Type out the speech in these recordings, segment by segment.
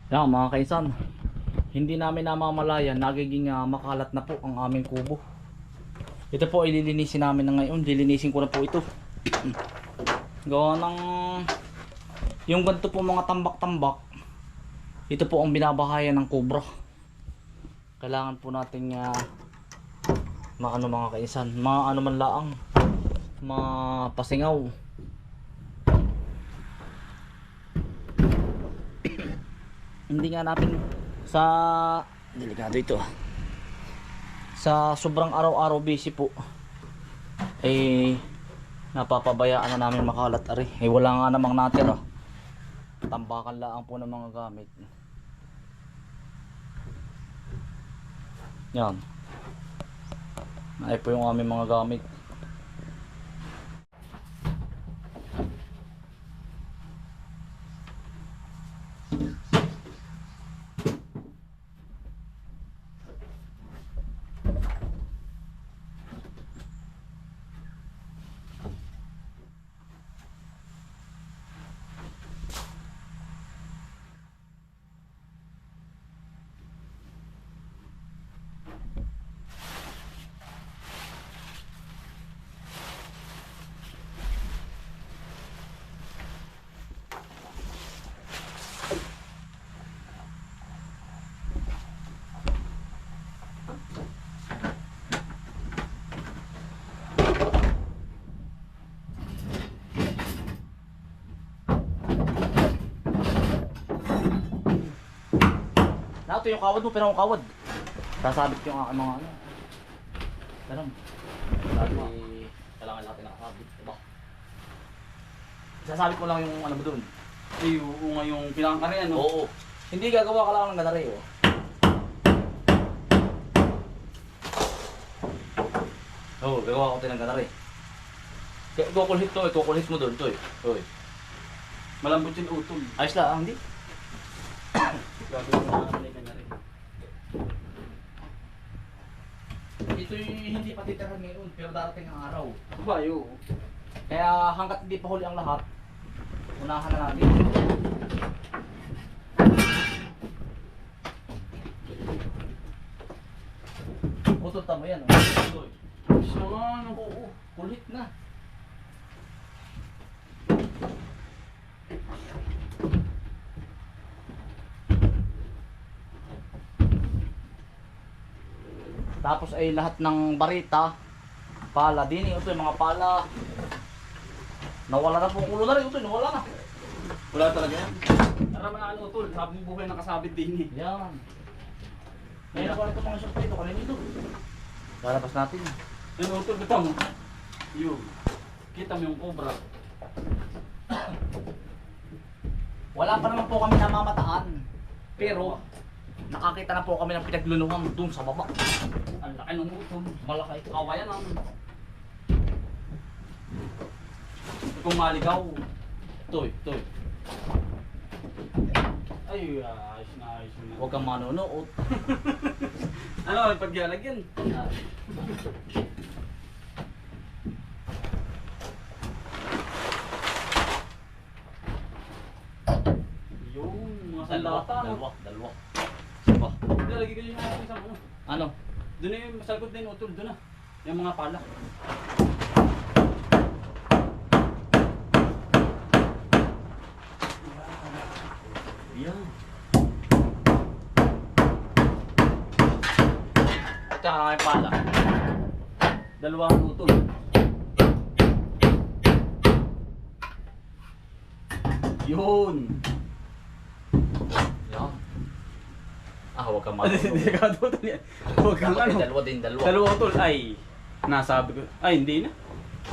Yan mga kaisan, hindi namin namamalayan, nagiging makalat na po ang aming kubo. Ito po ililinisin namin na ngayon. Lilinisin ko na po ito. Gawa ng yung ganito po mga tambak-tambak. Ito po ang binabahayan ng kubra. Kailangan po nating maano mga kaisan, maano man laang, mapasingaw. Hindi nga natin sa delikado ito. Sa sobrang araw-araw busy po napapabayaan na namin makalat ari. Wala nga namang natira. Tambakan laang po ng mga gamit. Yan. Ay po yung aming mga gamit. Ito yung kawad mo, pero ang kawad. Sasabit yung mga ano. Ganun. Kailangan natin nakasabit, diba? Sasabit mo lang yung ano mo dun. Oo nga yung pinangkarian, no? Oo. Hindi gagawa ka lang ng ganari, oh. Oo, gagawa ko tayo ng ganari. Kukulhit to, kukulhit mo dun, to eh. Malambot yung utol. Ayos lang, hindi? Gagawin mo na rin na rin. Ito hindi pa titirahan ngayon, pero darating ang araw. Bayo. Kaya hanggat hindi pa huli ang lahat, unahan na natin. Utot mo yan, oh. So, ano? Oo, kulit na. Tapos ay lahat ng barita, pala din ito yung mga pala. Nawala na po ang ulo na rin, ito nawala na. Wala talaga yan. Tara mga ano, utol. Habang buhay nakasabit din eh. Yan. Ngayon ako ito mga short ito, kanina ito. Lalabas natin. Yung utol, kita mo. Yun. Kita mo yung cobra. Wala pa naman po kami namamataan. Pero nakakita na po kami ng pinagluluhang doon sa baba. Ang laki ng utol. Malaki. Kawayan ang... Kung maligaw. Toy. Ay, ayos na. Huwag kang manonood. Ano, paglalagyan? Yung mga sandata. Dalawa. Lalagay ko yung isang ano. Ano? Doon na yung masalkot din, utol. Doon na. Yung mga pala. Yan. At saka may pala. Dalawang utol. Yun. Yan. Huwag kang manonood. Delikado utol yan. Huwag kang ano. Dalawa din. Dalawa utol. Ay. Nasabi ko. Ay, hindi na.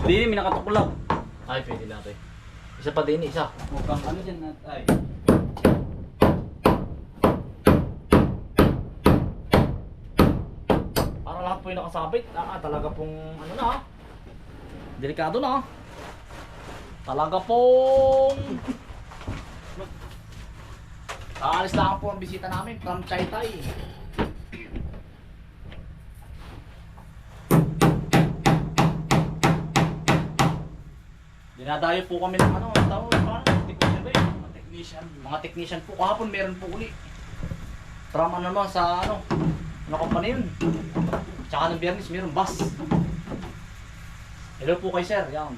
Hindi na, may nakatuklaw. Ay, pwede natin. Isa pa din, isa. Huwag kang ano dyan. Ay. Para lahat po yung nakasabit. Talaga pong ano na. Delikado na. Talaga pong... Aalis lang po ang bisita namin from Chaytay. Dinadayo po kami ng ano, tao, parang tikman ba yun? technician. Mga technician po. Kahapon meron po uli. Trama naman sa ano company yun. Tsaka ng Biyernes meron bus. Hello po kay sir. Yan.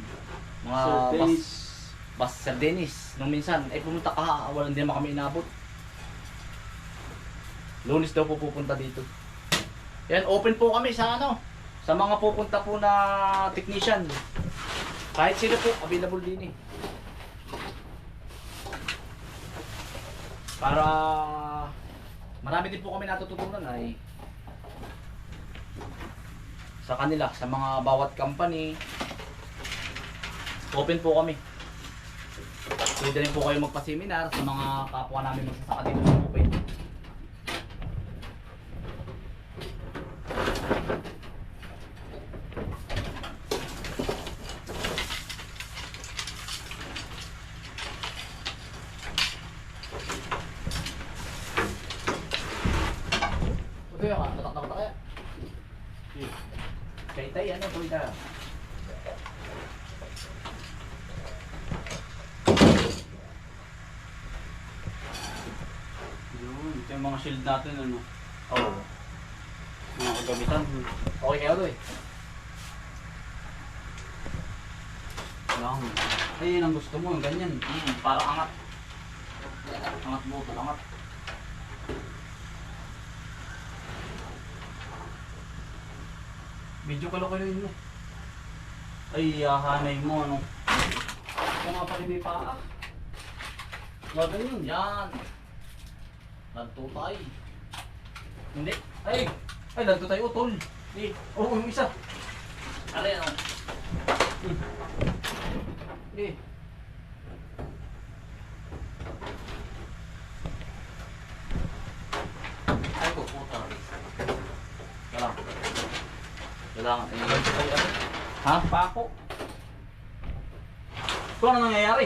Mga Sir bus. Dennis. Bus Sir Dennis. Nung minsan, ay pumunta ka, wala hindi naman kami inabot. Lunes daw po pupunta dito. Yan, open po kami sa ano, sa mga pupunta po na technician. Kahit sino po, available din eh. Para marami din po kami natututunan ay sa kanila, sa mga bawat company. Open po kami. Pwede rin po kayo magpa-seminar sa mga kapwa namin magsasaka dito sa open. Okay, tatak na kaya. Tay, ano po ito? Yun, ito yung mga shield natin, ano. Oo. Mga kagamitan. Okay kayo to eh. Lang. Ay, yun ang gusto mo, yung ganyan. Para angat. Angat mo, angat. Medyo kalo-kaloyin mo. Ay, hanay mo, ano. Ito nga pala may paa. Ganyan. Yan. Nagtutay. Hindi. Ay! Ay, lagto tayo utol. Hindi. Oo, yung isa. Ano yan o? Eh. Ay ko, puta. Kailangan. Kailangan. Ay, ano? Ha? Pako. Ito ano nangyayari?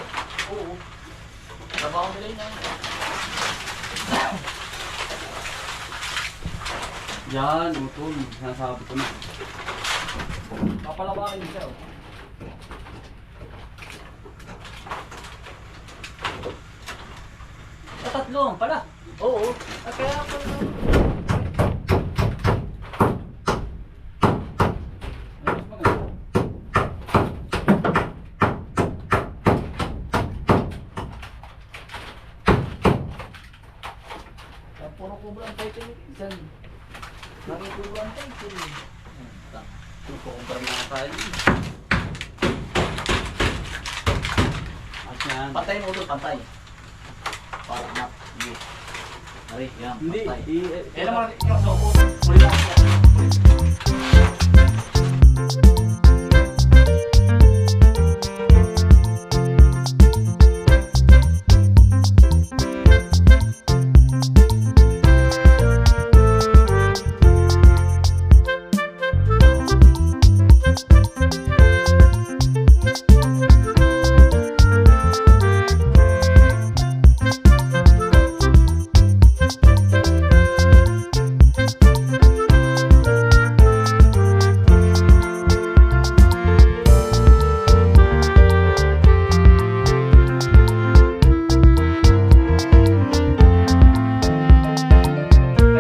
Oo. Trabaho nila yun yan. Yan, utol. Sinasabi ko na. Papalabakin siya o. Tatlo pala. Oo. At kaya pala. Mas maganda. Puro kubra ang title ni Pinsan. Lagi kubra ang title. Kukumpara na tayo. At yan. Pantay mo ito, pantay. Para angat. Hindi. Ari, yan, Hindi. pantay. Eh, Eh naman, ikaw sa upo. Muli lang ako.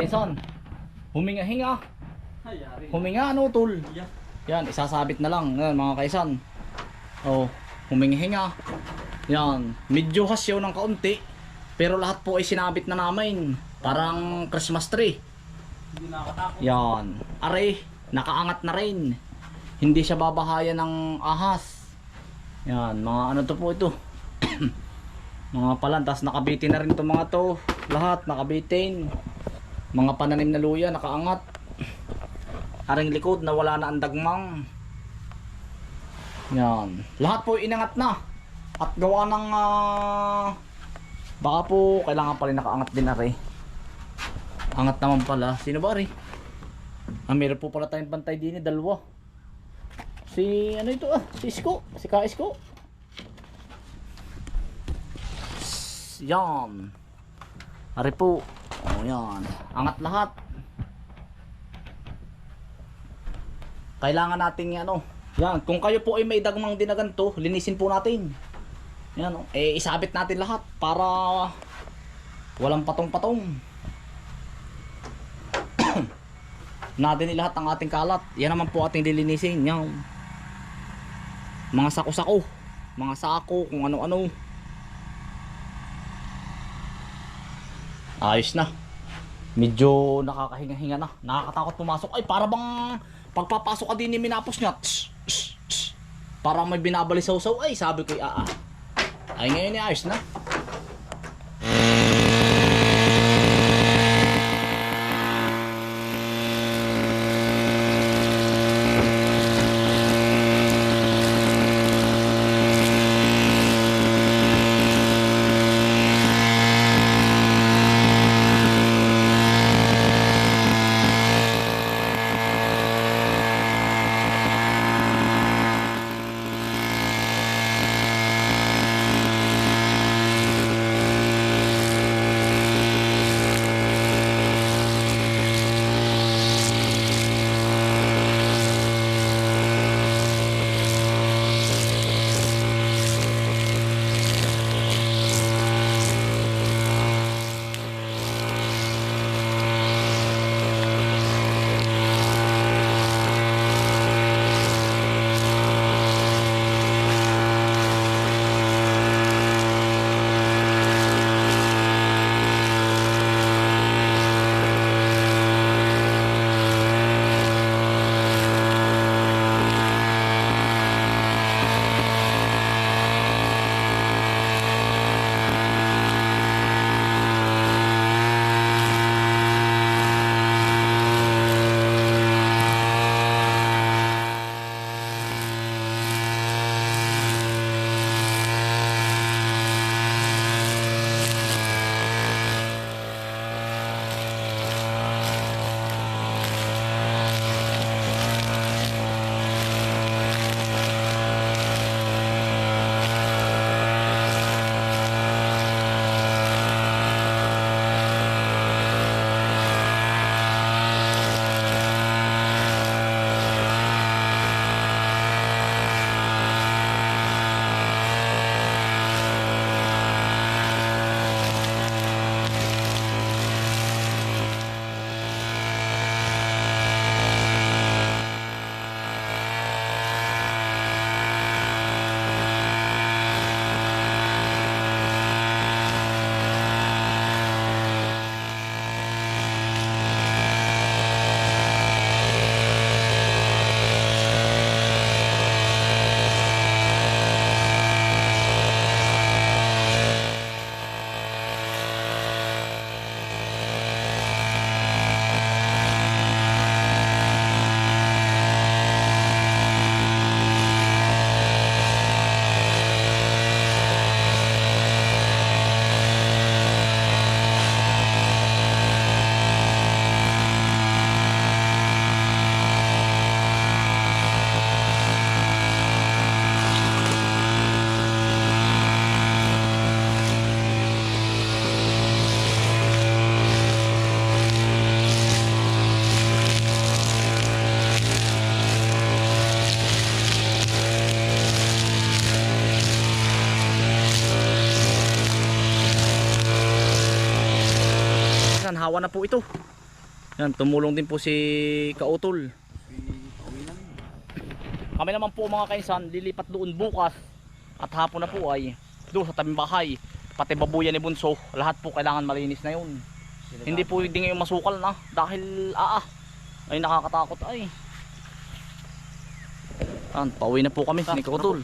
Tyson, huminga-hinga. Hayari. Huminga, ano, tol? Yeah. Yan, isasabit na lang. Yan, mga kaisan. Oh, huminga-hinga. Yan, medyo hasyaw ng kaunti. Pero lahat po ay sinabit na namin. Parang Christmas tree. Hindi nakakatakot. Yan. Are, nakaangat na rin. Hindi siya babahayan ng ahas. Yan, mga ano to po ito. Mga palantas, nakabitin na rin itong mga to. Lahat, nakabitin. Mga pananim na luya, nakaangat. Aring likod, nawala na ang dagmang. Yan. Lahat po inangat na. At gawa ng baka po kailangan pala nakaangat din na rin. Angat naman pala. Sino ba rin? Meron po pala tayong pantay din, dalawa. Si ano ito si Isko, si Ka Isko. Yan. Ari po. Oh, yan. Angat lahat. Kailangan nating ano. Yan, kung kayo po ay may dagmang dinaganto, linisin po natin. Yan o. Isabit natin lahat para walang patong-patong. Natin lahat ang ating kalat. Yan naman po ating lilinisin. Yan. Mga sako-sako. Mga sako, kung ano-ano. Ayos na. Medyo nakakahinga-hinga na. Nakakatakot pumasok. Ay, para bang pagpapasok ka din ni minapos niya. Parang may binabalisaw-saw. Ay, sabi ko, ay, ngayon ayos na. Hawa na po ito. Yan, tumulong din po si Kautol. Kami naman po mga kainsan, lilipat doon bukas at hapon na po ay doon sa tabing bahay. Pati babuyan ni Bunso, lahat po kailangan malinis na yun. Hindi po hindi ngayon masukal na dahil ay nakakatakot ay. Pauwi na po kami ni Kautol.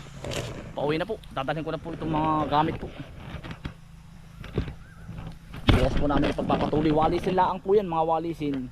Pauwi na po. Dadalhin ko na po itong mga gamit po. Bukas po namin pagpapatuloy. Walisin laang po yan, mga walisin.